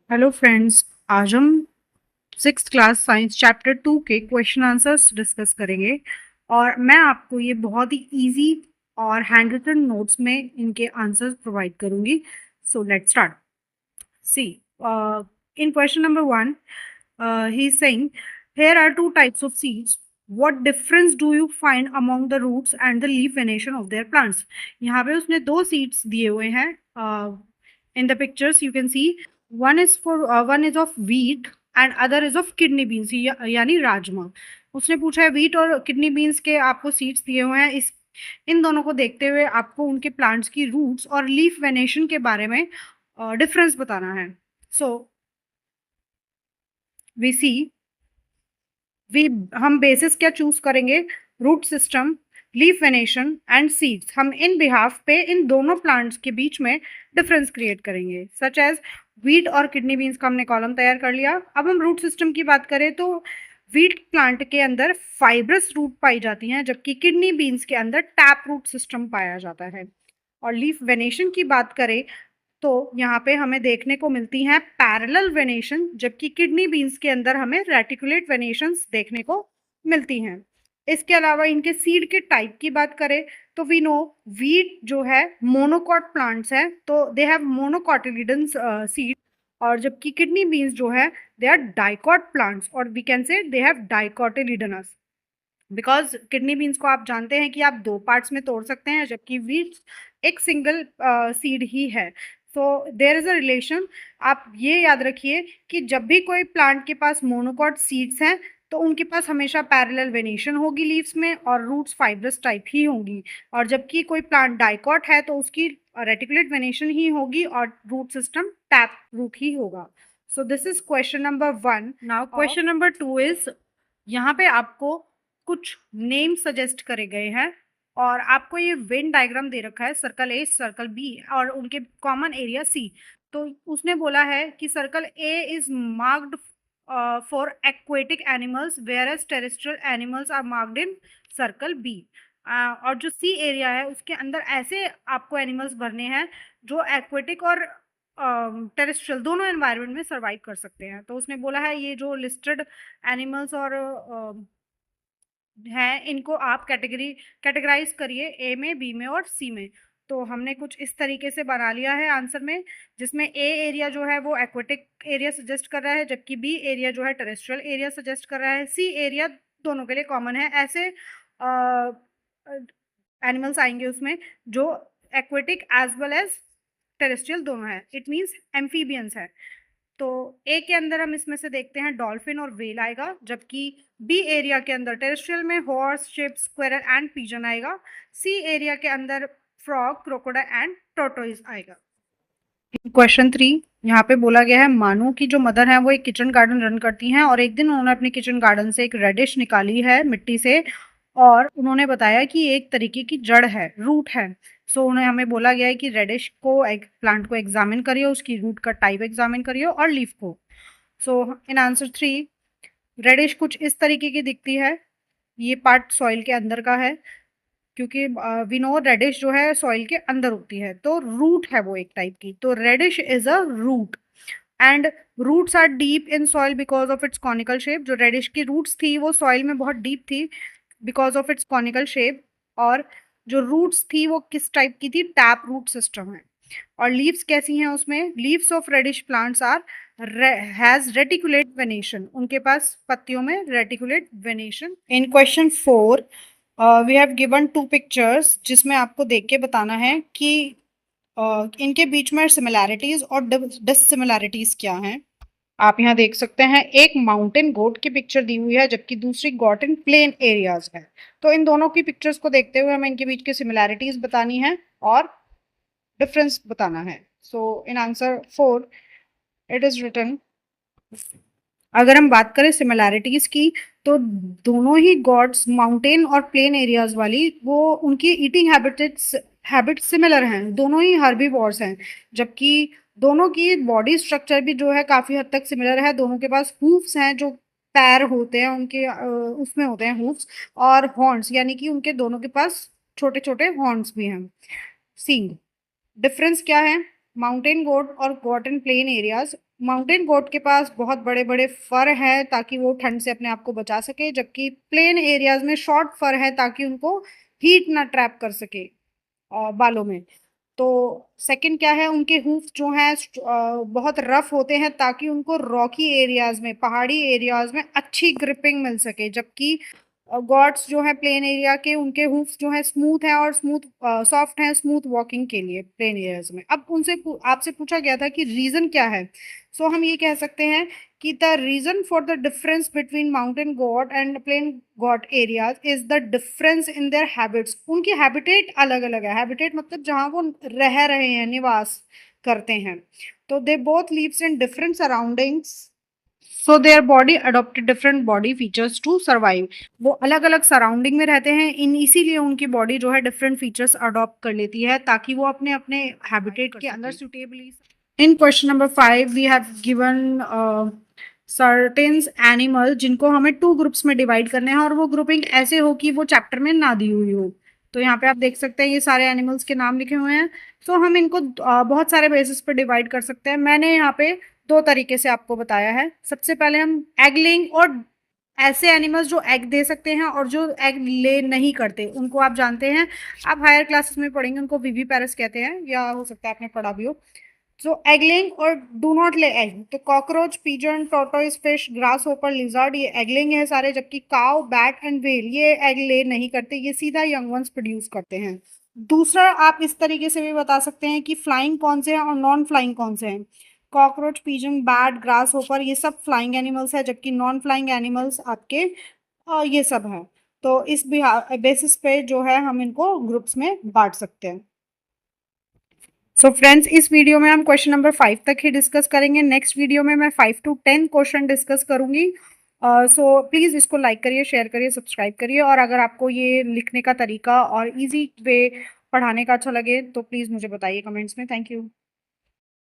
Hello friends. आज हम six class science chapter 2 के क्वेश्चन आंसर्स डिस्कस करेंगे और मैं आपको ये बहुत ही इजी और हैंड रिटन नोट्स में इनके आंसर्स प्रोवाइड करूंगी। So let's start. See in question number 1 he is saying here are two types of seeds. What difference do you find among the roots and the leaf venation of their plants? यहाँ पे उसने दो seeds दिए हुए हैं। In the pictures you can see one is of wheat and other is of kidney beans यानी राजमा। उसने पूछा है wheat और kidney beans के आपको seeds दिए हुए हैं। इस इन दोनों को देखते हुए आपको उनके प्लांट्स की रूट्स और लीफ वेनेशन के बारे में डिफरेंस बताना है। सो वी सी वी हम बेसिस क्या चूज करेंगे? Root system, leaf venation and seeds. हम इन बिहाफ पे इन दोनों प्लांट्स के बीच में डिफरेंस क्रिएट करेंगे। सच एज वीट और किडनी बीन्स का हमने कॉलम तैयार कर लिया। अब हम रूट सिस्टम की बात करें तो वीट प्लांट के अंदर फाइब्रस रूट पाई जाती हैं, जबकि किडनी बीन्स के अंदर टैप रूट सिस्टम पाया जाता है। और लीफ वेनेशन की बात करें तो यहाँ पे हमें देखने को मिलती हैं पैरेलल वेनेशन, जबकि किडनी बीन्स के अंदर हमें रेटिकुलेट वेनेशंस देखने को मिलती हैं। इसके अलावा इनके सीड के टाइप की बात करें तो वी नो वीट जो है मोनोकॉट प्लांट्स है, तो दे हैव मोनोकॉटिलिडन सीड, और जबकि किडनी बीन्स जो है दे आर डाइकॉट प्लांट्स, और we can say they have dicotyledonous. Because kidney beans को आप जानते हैं कि आप दो पार्ट्स में तोड़ सकते हैं, जबकि वीट एक सिंगल सीड ही है। So there is a relation. आप ये याद रखिए कि जब भी कोई प्लांट के पास मोनोकॉट सीड्स हैं तो उनके पास हमेशा पैरेलल वेनेशन होगी लीव्स में, और रूट्स फाइब्रस टाइप ही होंगी। और जबकि कोई प्लांट डाइकॉट है तो उसकी रेटिकुलेट वेनेशन ही होगी और रूट सिस्टम टैप रूट ही होगा। So this is question number 1। Now question number 2 is, यहाँ पे आपको कुछ नेम सजेस्ट करे गए हैं और आपको ये वेन डायग्राम दे रखा है, सर्कल ए सर्कल बी और उनके कॉमन एरिया सी। तो उसने बोला है कि circle A is marked for aquatic animals whereas terrestrial animals are marked in circle B. और जो सी एरिया है उसके अंदर ऐसे आपको एनिमल्स भरने हैं जो एक्वेटिक और टेरेस्ट्रियल दोनों एनवायरनमेंट में सर्वाइव कर सकते हैं। तो उसने बोला है ये जो लिस्टेड एनिमल्स और हैं इनको आप कैटेगराइज करिए ए में, बी में और सी में। तो हमने कुछ इस तरीके से बना लिया है आंसर में, जिसमें ए एरिया जो है वो एक्वेटिक एरिया सजेस्ट कर रहा है, जबकि बी एरिया जो है टेरेस्ट्रियल एरिया सजेस्ट कर रहा है, सी एरिया दोनों के लिए कॉमन है। ऐसे एनिमल्स आएंगे उसमें जो aquatic as well as terrestrial दोनों है, इट मीन्स एम्फीबियंस है। तो ए के अंदर हम इसमें से देखते हैं डॉल्फिन और व्हेल आएगा, जबकि बी एरिया के अंदर टेरेस्ट्रियल में horse, ship, squirrel and pigeon आएगा। सी एरिया के अंदर फ्रॉग, क्रोकोडाइल एंड टोटोइज आएगा। क्वेश्चन 3 यहाँ पे बोला गया है मानू की जो मदर है वो एक किचन गार्डन रन करती हैं और एक दिन उन्होंने अपने किचन गार्डन से एक रेडिश निकाली है मिट्टी से, और उन्होंने बताया कि एक तरीके की जड़ है, रूट है। सो उन्हें हमें बोला गया है कि रेडिश को एक प्लांट को एग्जामिन करिए, उसकी रूट का टाइप एग्जामिन करिए और लीफ को। सो इन आंसर 3 रेडिश कुछ इस तरीके की दिखती है। ये पार्ट सॉइल के अंदर का है, क्योंकि वी नो रेडिश जो है सॉइल के अंदर होती है, तो रूट है वो एक टाइप की। तो radish is a root and roots are deep in soil because of its conical shape. जो रेडिश की रूट्स थी वो सॉइल में बहुत डीप थी because of its conical shape. और जो रूट्स थी वो किस टाइप की थी? टैप रूट सिस्टम है। और लीव्स कैसी हैं उसमें? Leaves of radish plants are has reticulate venation, उनके पास पत्तियों में reticulate venation. In question 4 we have given two pictures, जिसमें आपको देख के बताना है कि इनके बीच में सिमिलैरिटीज और डिससिमिलैरिटीज क्या हैं। आप यहाँ देख सकते हैं एक माउंटेन गोट की पिक्चर दी हुई है, जबकि दूसरी गोट इन प्लेन एरियाज है। तो इन दोनों की पिक्चर्स को देखते हुए हमें इनके बीच की सिमिलैरिटीज बतानी है और डिफरेंस बताना है। So in answer 4 it is written, अगर हम बात करें सिमिलैरिटीज की तो दोनों ही गॉड्स माउंटेन और प्लेन एरियाज वाली वो उनकी ईटिंग हैबिट सिमिलर हैं, दोनों ही हर्बीवोर्स हैं। जबकि दोनों की बॉडी स्ट्रक्चर भी जो है काफी हद तक सिमिलर है। दोनों के पास हूफ्स हैं, जो पैर होते हैं उनके उसमें होते हैं हूफ्स, और हॉर्न्स यानी कि उनके दोनों के पास छोटे छोटे हॉर्न्स भी हैं, सींग। डिफरेंस क्या है? माउंटेन गोट और गोट इन प्लेन एरियाज। माउंटेन गोट के पास बहुत बड़े बड़े फर है ताकि वो ठंड से अपने आप को बचा सके, जबकि प्लेन एरियाज में शॉर्ट फर है ताकि उनको हीट ना ट्रैप कर सके बालों में। तो सेकंड क्या है, उनके हूफ जो हैं बहुत रफ होते हैं ताकि उनको रॉकी एरियाज में, पहाड़ी एरियाज में अच्छी ग्रिपिंग मिल सके, जबकि गॉड्स जो है प्लेन एरिया के, उनके हूफ जो है स्मूथ है और स्मूथ सॉफ्ट है स्मूथ वॉकिंग के लिए प्लेन एरियाज में। अब आपसे पूछा गया था कि रीजन क्या है, सो हम ये कह सकते हैं कि the reason for the difference between mountain goat and plain goat areas is the difference in their habits. उनकी हैबिटेट अलग अलग है, हैबिटेट मतलब जहाँ वो रह रहे हैं, निवास करते हैं। तो they both lives in different surroundings, so their body adopted different body features to survive. वो अलग अलग सराउंडिंग में रहते हैं, इन इसीलिए उनकी बॉडी जो है डिफरेंट फीचर्स अडॉप्ट कर लेती है ताकि वो अपने अपने हैबिटेट के अंदर suitably. In question number 5 we have given certains animal जिनको हमें 2 ग्रुप्स में डिवाइड करने हैं और वो ग्रुपिंग ऐसे हो कि वो चैप्टर में ना दी हुई हो। तो यहाँ पे आप देख सकते हैं ये सारे एनिमल्स के नाम लिखे हुए हैं। तो हम इनको बहुत सारे बेसिस पे डिवाइड कर सकते हैं। मैंने यहाँ पे 2 तरीके से आपको बताया है। सबसे पहले हम एग लेइंग और ऐसे एनिमल्स जो एग दे सकते हैं और जो एग ले नहीं करते उनको आप जानते हैं, आप हायर क्लासेस में पढ़ेंगे, उनको विवीपेरस कहते हैं, या हो सकता है आपने पढ़ा भी हो। सो एग लेइंग और डू नॉट ले एग, तो cockroach, pigeon, tortoise fish, grass hopper, lizard ये एग लेइंग है सारे, जबकि काउ, बैट एंड व्हेल ये एग ले नहीं करते, ये सीधा यंग वंस प्रोड्यूस करते हैं। दूसरा आप इस तरीके से भी बता सकते हैं कि फ्लाइंग कौन से हैं और नॉन फ्लाइंग कौन से हैं। Cockroach, pigeon, bat, grass hopper ये सब फ्लाइंग एनिमल्स है, जबकि नॉन फ्लाइंग एनिमल्स आपके ये सब हैं। तो इस बेसिस पे जो है हम इनको ग्रुप्स में बांट सकते हैं। सो फ्रेंड्स, इस वीडियो में हम क्वेश्चन नंबर 5 तक ही डिस्कस करेंगे। नेक्स्ट वीडियो में मैं 5 to 10 क्वेश्चन डिस्कस करूंगी। सो प्लीज़ इसको लाइक करिए, शेयर करिए, सब्सक्राइब करिए, और अगर आपको ये लिखने का तरीका और इजी वे पढ़ाने का अच्छा लगे तो प्लीज़ मुझे बताइए कमेंट्स में। Thank you.